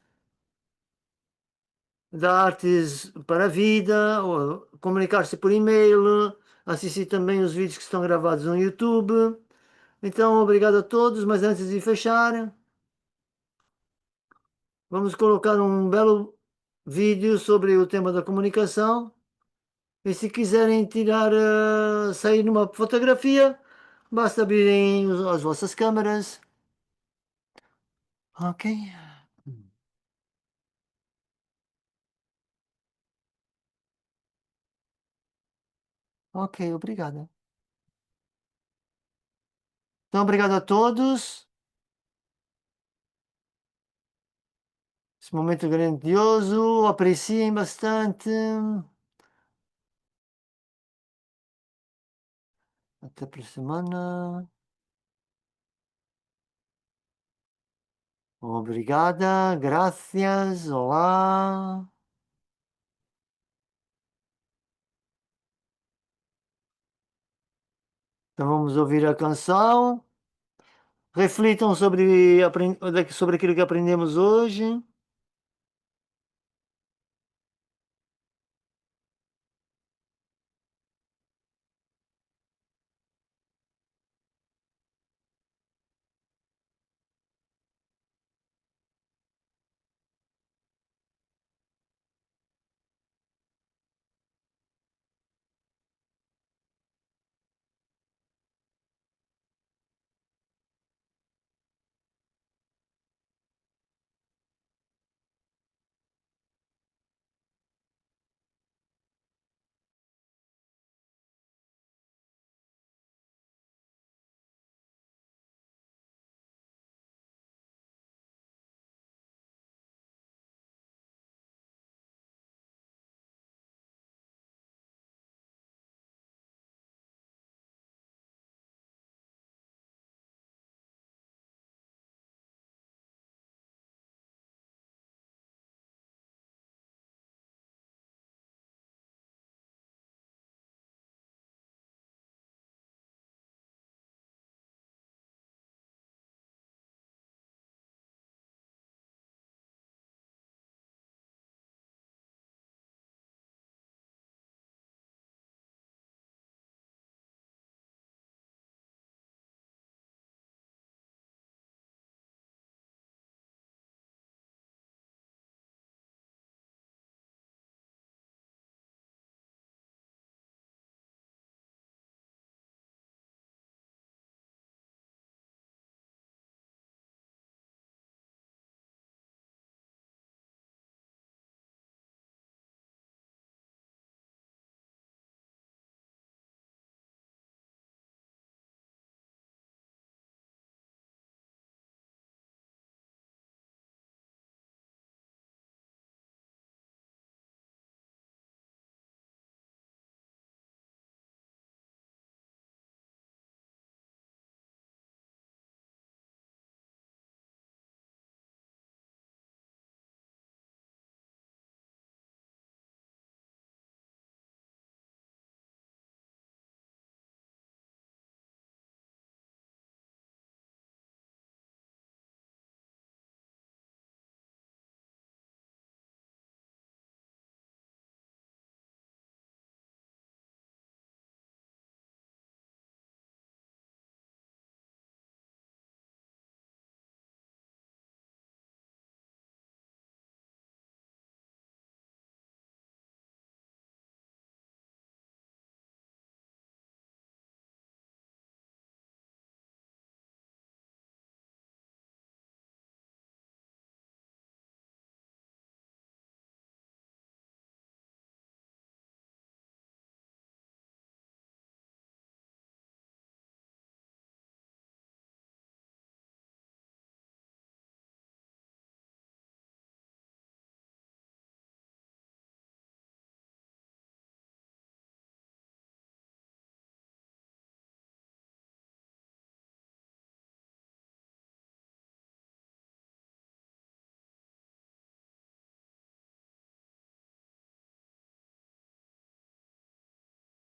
da Artes para a Vida, ou comunicar-se por e-mail, assistir também os vídeos que estão gravados no YouTube. Então, obrigado a todos, mas antes de fechar, vamos colocar um belo vídeo sobre o tema da comunicação. E se quiserem tirar, sair numa fotografia, basta abrirem as vossas câmeras. Ok. Ok, obrigado. Então, obrigado a todos. Esse momento grandioso, apreciem bastante. Até para semana. Obrigada, gracias, olá. Então vamos ouvir a canção. Reflitam sobre aquilo que aprendemos hoje.